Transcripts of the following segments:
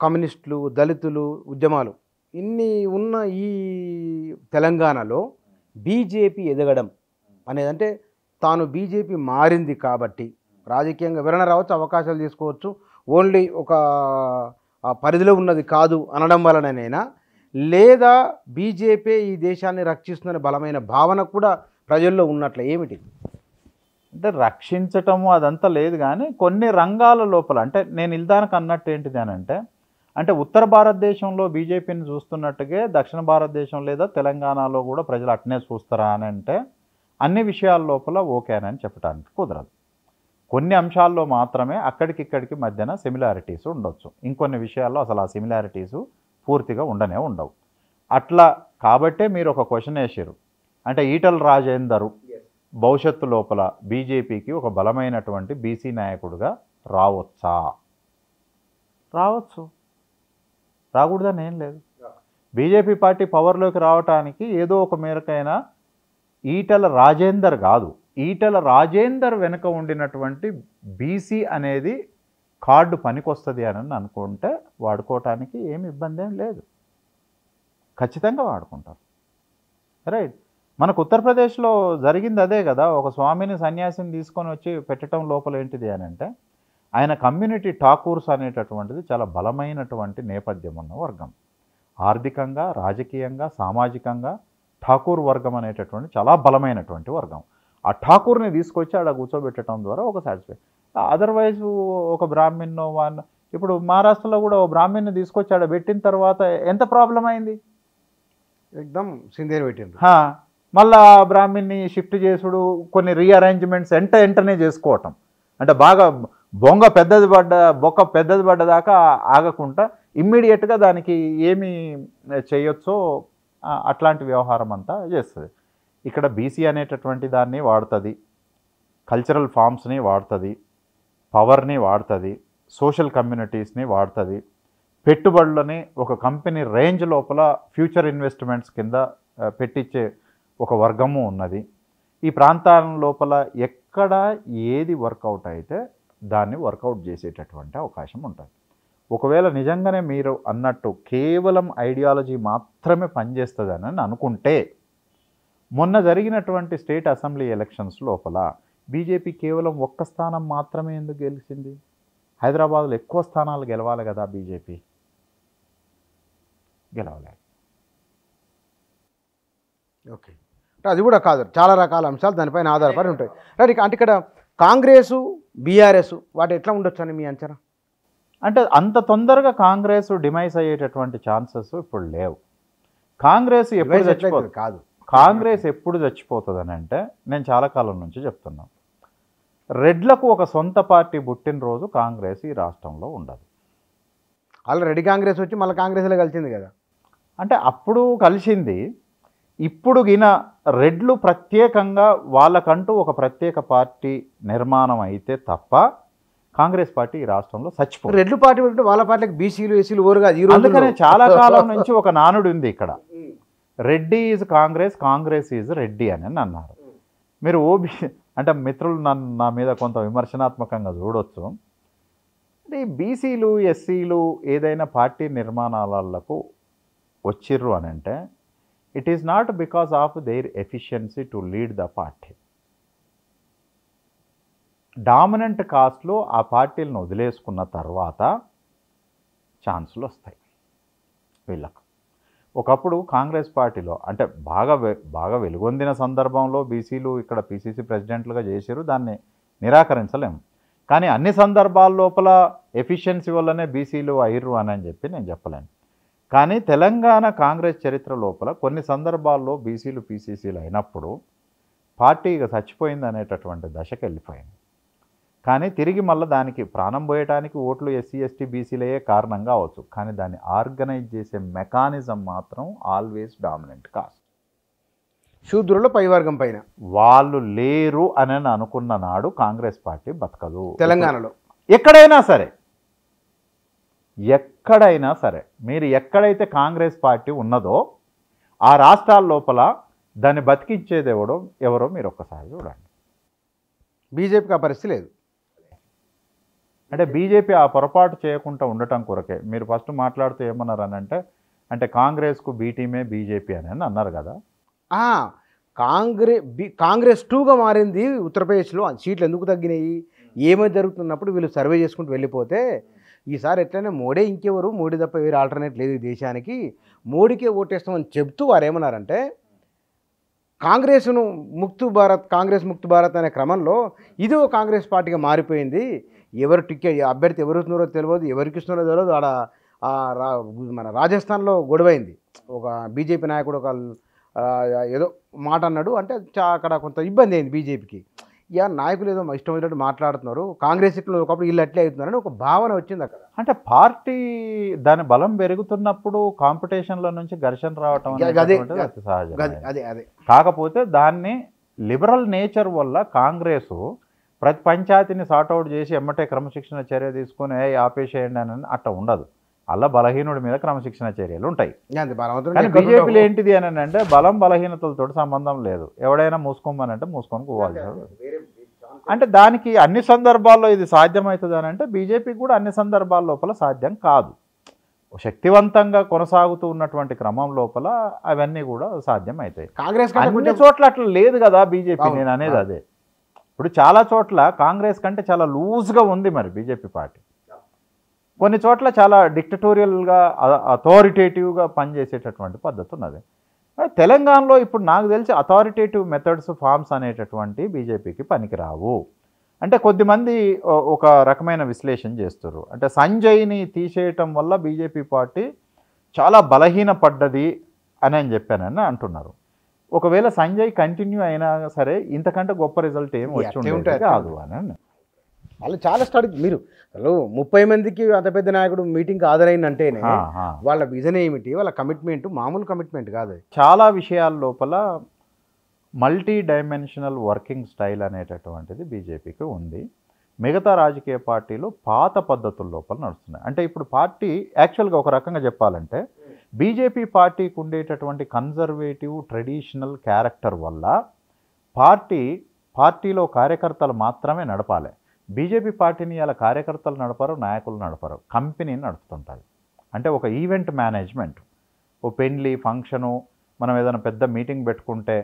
కమ్యూనిస్టులు, దళితులు ఉద్యమాలు ఇన్ని ఉన్న ఈ తెలంగాణలో బీజేపీ ఎదగడం అనేదంటే తాను బీజేపీ మారింది కాబట్టి రాజకీయంగా వివరణ రావచ్చు, అవకాశాలు తీసుకోవచ్చు, ఓన్లీ ఒక పరిధిలో ఉన్నది కాదు అనడం వలననైనా, లేదా బీజేపీ ఈ దేశాన్ని రక్షిస్తుందనే బలమైన భావన కూడా ప్రజల్లో ఉన్నట్లే ఏమిటి? అంటే రక్షించటము అదంతా లేదు, కానీ కొన్ని రంగాల లోపల అంటే నేను ఇల్దానికి అన్నట్టు ఏంటిది అని అంటే ఉత్తర భారతదేశంలో బీజేపీని చూస్తున్నట్టుగా దక్షిణ భారతదేశం లేదా తెలంగాణలో కూడా ప్రజలు అట్నే చూస్తారా అని అంటే అన్ని విషయాల లోపల ఓకేనని చెప్పడానికి కుదరదు. కొన్ని అంశాల్లో మాత్రమే అక్కడికిక్కడికి మధ్యన సిమిలారిటీస్ ఉండొచ్చు, ఇంకొన్ని విషయాల్లో అసలు ఆ సిమిలారిటీసు పూర్తిగా ఉండవు. అట్లా కాబట్టే మీరు ఒక క్వశ్చన్ వేసారు, అంటే ఈటల రాజేందర్ భవిష్యత్తు లోపల బీజేపీకి ఒక బలమైనటువంటి బీసీ నాయకుడిగా రావచ్చా? రావచ్చు, రాకూడదని ఏం లేదు. బీజేపీ పార్టీ పవర్లోకి రావటానికి ఏదో ఒక మేరకైనా ఈటల రాజేందర్ కాదు, ఈటల రాజేందర్ వెనుక ఉండినటువంటి బీసీ అనేది కార్డు పనికొస్తుంది అని అనుకుంటే వాడుకోవటానికి ఏమి ఇబ్బంది ఏం లేదు, ఖచ్చితంగా వాడుకుంటారు. రైట్, మనకు ఉత్తరప్రదేశ్లో జరిగింది అదే కదా. ఒక స్వామిని సన్యాసిని తీసుకొని వచ్చి పెట్టడం లోపల ఏంటిది అని అంటే ఆయన కమ్యూనిటీ ఠాకూర్స్ అనేటటువంటిది చాలా బలమైనటువంటి నేపథ్యం ఉన్న వర్గం, ఆర్థికంగా, రాజకీయంగా, సామాజికంగా ఠాకూర్ వర్గం అనేటటువంటి చాలా బలమైనటువంటి వర్గం. ఆ ఠాకూర్ని తీసుకొచ్చి ఆడ కూర్చోబెట్టడం ద్వారా ఒక సాటిస్ఫై. అదర్వైజ్ ఒక బ్రాహ్మణ్ ఇప్పుడు మహారాష్ట్రలో కూడా ఓ బ్రాహ్మణ్ని తీసుకొచ్చి ఆడ పెట్టిన తర్వాత ఎంత ప్రాబ్లం అయింది, ఎక్దమ్ సిందేని పెట్టింది. మళ్ళా బ్రాహ్మణ్ని షిఫ్ట్ చేసుడు, కొన్ని రీఅరేంజ్మెంట్స్ వెంటనే చేసుకోవటం, అంటే బాగా బొక్క పెద్దది పడ్డదాకా ఆగకుండా ఇమ్మీడియట్గా దానికి ఏమి చేయొచ్చో అట్లాంటి వ్యవహారం అంతా చేస్తుంది. ఇక్కడ బీసీ అనేటటువంటి దాన్ని వాడుతుంది, కల్చరల్ ఫామ్స్ని వాడుతుంది, పవర్ని వాడుతుంది, సోషల్ కమ్యూనిటీస్ని వాడుతుంది, పెట్టుబడులని ఒక కంపెనీ రేంజ్ లోపల ఫ్యూచర్ ఇన్వెస్ట్మెంట్స్ కింద పెట్టించే ఒక వర్గము ఉన్నది. ఈ ప్రాంతాల లోపల ఎక్కడ ఏది వర్కౌట్ అయితే దాన్ని వర్కౌట్ చేసేటటువంటి అవకాశం ఉంటుంది. ఒకవేళ నిజంగానే మీరు అన్నట్టు కేవలం ఐడియాలజీ మాత్రమే పనిచేస్తుందని అనుకుంటే, మొన్న జరిగినటువంటి స్టేట్ అసెంబ్లీ ఎలక్షన్స్ లోపల బీజేపీ కేవలం ఒక్క స్థానం మాత్రమే ఎందుకు గెలిచింది? హైదరాబాద్లో ఎక్కువ స్థానాలు గెలవాలి కదా బీజేపీ, గెలవలేదు. ఓకే, అది కూడా కాదు, చాలా రకాల అంశాలు దానిపైన ఆధారపడి ఉంటాయి. రైట్, అంటే ఇక్కడ కాంగ్రెసు, బీఆర్ఎస్ వాటి ఎట్లా ఉండొచ్చు అని మీ అంచనా? అంటే అంత తొందరగా కాంగ్రెస్ డిమైజ్ అయ్యేటటువంటి ఛాన్సెస్ ఇప్పుడు లేవు. కాంగ్రెస్ ఎప్పుడు చచ్చిపోతుంది కాదు, కాంగ్రెస్ ఎప్పుడు చచ్చిపోతుంది అని అంటే నేను చాలా కాలం నుంచి చెప్తున్నాను, రెడ్లకు ఒక సొంత పార్టీ పుట్టినరోజు కాంగ్రెస్ ఈ రాష్ట్రంలో ఉండదు. ఆల్రెడీ కాంగ్రెస్ వచ్చి మళ్ళీ కాంగ్రెస్లో కలిసింది కదా. అంటే అప్పుడు కలిసింది, ఇప్పుడు గిన రెడ్లు ప్రత్యేకంగా వాళ్ళకంటూ ఒక ప్రత్యేక పార్టీ నిర్మాణం అయితే తప్ప కాంగ్రెస్ పార్టీ ఈ రాష్ట్రంలో చచ్చిపోతుంది. రెడ్లు పార్టీ ఉంటే వాళ్ళ పార్టీకి బీసీలు, ఎస్సీలు ఓరుగా. అందుకనే చాలా కాలం నుంచి ఒక నానుడు ఉంది ఇక్కడ, రెడ్డి ఈజ్ కాంగ్రెస్, కాంగ్రెస్ ఈజ్ రెడ్డి అని అన్నారు. మీరు ఓబీసీ అంటే మిత్రులు నా మీద కొంత విమర్శనాత్మకంగా చూడొచ్చు. అంటే బీసీలు, ఎస్సీలు ఏదైనా పార్టీ నిర్మాణాలకు వచ్చిర్రు అని అంటే it is not because of their efficiency to lead the party. Dominant కాస్ట్లో ఆ పార్టీలను వదిలేసుకున్న తర్వాత ఛాన్సులు వస్తాయి వీళ్ళకు. ఒకప్పుడు కాంగ్రెస్ పార్టీలో అంటే బాగా వెలుగొందిన సందర్భంలో బీసీలు ఇక్కడ పీసీసీ ప్రెసిడెంట్లుగా చేశారు, దాన్ని నిరాకరించలేము. కానీ అన్ని సందర్భాల లోపల ఎఫిషియన్సీ వల్లనే బీసీలు అయ్యారు అని చెప్పి నేను చెప్పలేను. కానీ తెలంగాణ కాంగ్రెస్ చరిత్ర లోపల కొన్ని సందర్భాల్లో బీసీలు పీసీసీలు అయినప్పుడు పార్టీ ఇక చచ్చిపోయింది అనేటటువంటి దశకు వెళ్ళిపోయింది. కానీ తిరిగి మళ్ళీ దానికి ప్రాణం పోయటానికి ఓట్లు ఎస్సీ ఎస్టీ బీసీలయే కారణం కావచ్చు, కానీ దాన్ని ఆర్గనైజ్ చేసే మెకానిజం మాత్రం ఆల్వేస్ డామినెంట్ కాస్ట్. శూద్రుల పైవర్గం పైన వాళ్ళు లేరు అని అనుకున్న నాడు కాంగ్రెస్ పార్టీ బతకదు. తెలంగాణలో ఎక్కడైనా సరే మీరు ఎక్కడైతే కాంగ్రెస్ పార్టీ ఉన్నదో ఆ రాష్ట్రాల లోపల దాన్ని బతికించేది ఎవరో మీరు ఒక్కసారి చూడండి. బీజేపీకి ఆ పరిస్థితి లేదు. అంటే బీజేపీ ఆ పొరపాటు చేయకుండా ఉండటం కొరకే మీరు ఫస్ట్ మాట్లాడుతూ ఏమన్నారు అని అంటే కాంగ్రెస్కు బీ టీమే బీజేపీ అని అన్నారు కదా. ఆ, కాంగ్రెస్ 2గా మారింది ఉత్తరప్రదేశ్లో. సీట్లు ఎందుకు తగ్గినాయి, ఏమైనా జరుగుతున్నప్పుడు వీళ్ళు సర్వే చేసుకుంటూ వెళ్ళిపోతే ఈసారి ఎట్లయినా మోడీ, ఇంకెవరు మోడీ తప్ప వేరే ఆల్టర్నేట్ లేదు ఈ దేశానికి, మోడీకే ఓటేస్తామని చెప్తూ వారు ఏమన్నారంటే కాంగ్రెస్ ముక్త్ భారత్ అనే క్రమంలో ఇది ఒక కాంగ్రెస్ పార్టీగా మారిపోయింది. ఎవరు అభ్యర్థి ఎవరుతున్నారో తెలియదు, ఎవరికి ఇస్తున్నారో తెలియదు. ఆడ మన రాజస్థాన్లో గొడవైంది. ఒక బీజేపీ నాయకుడు ఒక ఏదో మాట అన్నాడు, అంటే అక్కడ కొంత ఇబ్బంది అయింది బీజేపీకి. ఇక నాయకులు ఏదో ఇష్టం వచ్చినట్టు మాట్లాడుతున్నారు, కాంగ్రెస్ ఇట్లా ఒకప్పుడు వీళ్ళు అట్లే అవుతున్నారని ఒక భావన వచ్చింది అక్కడ. అంటే పార్టీ దాని బలం పెరుగుతున్నప్పుడు కాంపిటీషన్ల నుంచి ఘర్షణ రావటం అతి సహజం. అదే కాకపోతే దాన్ని లిబరల్ నేచర్ వల్ల కాంగ్రెస్ ప్రతి పంచాయతీని సార్ట్అవుట్ చేసి ఎమ్మటే క్రమశిక్షణ చర్య తీసుకొని ఆపేసేయండి అని అట్లా ఉండదు. అలా బలహీనుడి మీద క్రమశిక్షణ చర్యలు ఉంటాయి. కానీ బీజేపీలో ఏంటిది అని అంటే బలం బలహీనతలతో సంబంధం లేదు. ఎవడైనా మూసుకోమని అంటే మూసుకొని పోవాలి. అంటే దానికి అన్ని సందర్భాల్లో ఇది సాధ్యమవుతుంది అని అంటే బీజేపీకి కూడా అన్ని సందర్భాల లోపల సాధ్యం కాదు. శక్తివంతంగా కొనసాగుతూ ఉన్నటువంటి క్రమం లోపల అవన్నీ కూడా సాధ్యం అవుతాయి. కాంగ్రెస్ అన్ని చోట్ల అట్లా లేదు కదా బీజేపీ. నేను అనేది అదే. ఇప్పుడు చాలా చోట్ల కాంగ్రెస్ కంటే చాలా లూజ్గా ఉంది మరి బీజేపీ పార్టీ. కొన్ని చోట్ల చాలా డిక్టటోరియల్గా అథారిటేటివ్గా పనిచేసేటటువంటి పద్ధతి ఉన్నది. తెలంగాణలో ఇప్పుడు నాకు తెలిసి అథారిటేటివ్ మెథడ్స్ ఫార్మ్స్ అనేటటువంటి బీజేపీకి పనికిరావు. అంటే కొద్దిమంది ఒక రకమైన విశ్లేషణ చేస్తారు. అంటే సంజయ్ని తీసేయటం వల్ల బీజేపీ పార్టీ చాలా బలహీనపడ్డది అని చెప్పానని అంటున్నారు. ఒకవేళ సంజయ్ కంటిన్యూ అయినా సరే ఇంతకంటే గొప్ప రిజల్ట్ ఏమి వచ్చి ఉండేది కాదు అని వాళ్ళు చాలా స్టడీ. మీరు 30 మందికి అంత పెద్ద నాయకుడు మీటింగ్కి హాజరైందంటేనే వాళ్ళ విజన్ ఏమిటి, వాళ్ళ కమిట్మెంట్ మామూలు కమిట్మెంట్ కాదు. చాలా విషయాల లోపల మల్టీ డైమెన్షనల్ వర్కింగ్ స్టైల్ అనేటటువంటిది బీజేపీకి ఉంది. మిగతా రాజకీయ పార్టీలు పాత పద్ధతుల లోపల నడుస్తున్నాయి. అంటే ఇప్పుడు పార్టీ యాక్చువల్గా ఒక రకంగా చెప్పాలంటే బీజేపీ పార్టీకి ఉండేటటువంటి కన్జర్వేటివ్ ట్రెడిషనల్ క్యారెక్టర్ వల్ల పార్టీలో కార్యకర్తలు మాత్రమే నడపాలి. బీజేపీ పార్టీని ఇలా కార్యకర్తలు నడపరు, నాయకులు నడపరు, కంపెనీని నడుపుతుంటుంది. అంటే ఒక ఈవెంట్ మేనేజ్మెంట్, ఓ పెళ్లి ఫంక్షను, మనం ఏదైనా పెద్ద మీటింగ్ పెట్టుకుంటే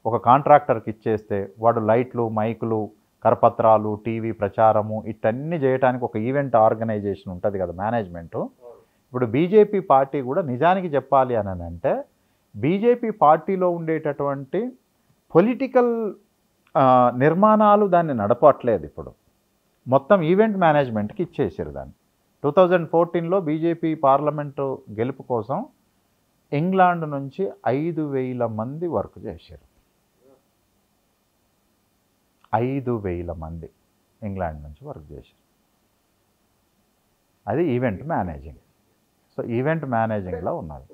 ఒక కాంట్రాక్టర్కి ఇచ్చేస్తే వాడు లైట్లు, మైకులు, కరపత్రాలు, టీవీ ప్రచారము ఇటన్నీ చేయడానికి ఒక ఈవెంట్ ఆర్గనైజేషన్ ఉంటుంది కదా, మేనేజ్మెంటు. ఇప్పుడు బీజేపీ పార్టీ కూడా నిజానికి చెప్పాలి అని అంటే బీజేపీ పార్టీలో ఉండేటటువంటి పొలిటికల్ నిర్మాణాలు దాన్ని నడపట్లేదు. ఇప్పుడు మొత్తం ఈవెంట్ మేనేజ్మెంట్కి ఇచ్చేసారు దాన్ని. 2014లో బీజేపీ పార్లమెంటు గెలుపు కోసం ఇంగ్లాండ్ నుంచి 5,000 మంది వర్క్ చేశారు. 5,000 మంది ఇంగ్లాండ్ నుంచి వర్క్ చేశారు. అది ఈవెంట్ మేనేజింగ్. సో ఈవెంట్ మేనేజింగ్లో ఉన్నది.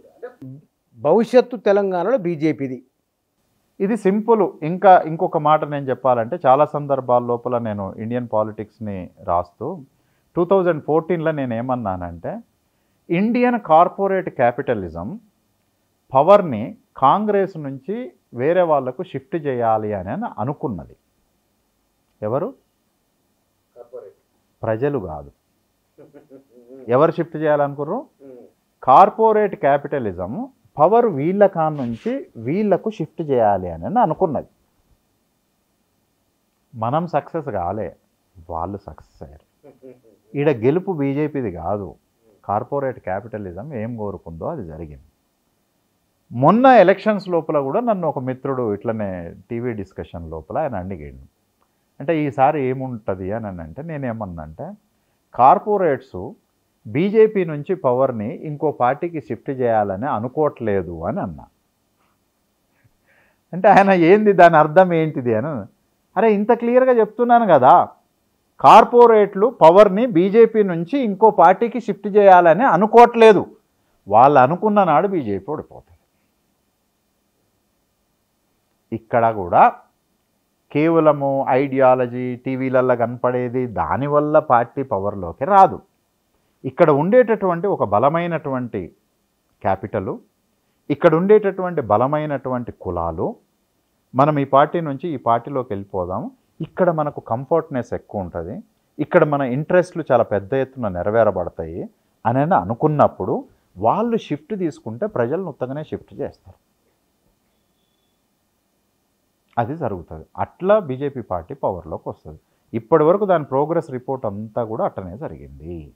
భవిష్యత్తు తెలంగాణలో బీజేపీది. ఇది సింపుల్. ఇంకొక మాట నేను చెప్పాలంటే చాలా సందర్భాల లోపల నేను ఇండియన్ పాలిటిక్స్ని రాస్తూ 2014లో నేను ఏమన్నానంటే ఇండియన్ కార్పొరేట్ క్యాపిటలిజం పవర్ని కాంగ్రెస్ నుంచి వేరే వాళ్లకు షిఫ్ట్ చేయాలి అని అనుకున్నది. ఎవరు? ప్రజలు కాదు. ఎవరు షిఫ్ట్ చేయాలనుకున్నారు? కార్పొరేట్ క్యాపిటలిజం పవర్ వీళ్ళ నుంచి వీళ్లకు షిఫ్ట్ చేయాలి అని అనుకున్నది. మనం సక్సెస్ కాలే, వాళ్ళు సక్సెస్ అయ్యారు. ఈడ గెలుపు బీజేపీది కాదు, కార్పొరేట్ క్యాపిటలిజం ఏం కోరుకుందో అది జరిగింది. మొన్న ఎలక్షన్స్ లోపల కూడా నన్ను ఒక మిత్రుడు ఇట్లనే టీవీ డిస్కషన్ లోపల ఆయన అడిగాడు, అంటే ఈసారి ఏముంటుంది అని అంటే నేనేమన్నా అంటే కార్పొరేట్స్ బీజేపీ నుంచి పవర్ని ఇంకో పార్టీకి షిఫ్ట్ చేయాలని అనుకోవట్లేదు అని అన్నా. అంటే ఆయన ఏంది దాని అర్థం ఏంటిది అని, అరే ఇంత క్లియర్గా చెప్తున్నాను కదా, కార్పొరేట్లు పవర్ని బీజేపీ నుంచి ఇంకో పార్టీకి షిఫ్ట్ చేయాలని అనుకోవట్లేదు, వాళ్ళు అనుకున్న నాడు బీజేపీ ఓడిపోతుంది. ఇక్కడ కూడా కేవలము ఐడియాలజీ టీవీలలో కనపడేది దానివల్ల పార్టీ పవర్లోకి రాదు. ఇక్కడ ఉండేటటువంటి ఒక బలమైనటువంటి క్యాపిటలు, ఇక్కడ ఉండేటటువంటి బలమైనటువంటి కులాలు, మనం ఈ పార్టీ నుంచి ఈ పార్టీలోకి వెళ్ళిపోదాము, ఇక్కడ మనకు కంఫర్ట్నెస్ ఎక్కువ ఉంటుంది, ఇక్కడ మన ఇంట్రెస్ట్లు చాలా పెద్ద ఎత్తున నెరవేరబడతాయి అని అనుకున్నప్పుడు వాళ్ళు షిఫ్ట్ తీసుకుంటే ప్రజలను ఉత్తగానే షిఫ్ట్ చేస్తారు. అది జరుగుతుంది. అట్లా బీజేపీ పార్టీ పవర్లోకి వస్తుంది. ఇప్పటి వరకు దాని ప్రోగ్రెస్ రిపోర్ట్ అంతా కూడా అట్టనే జరిగింది.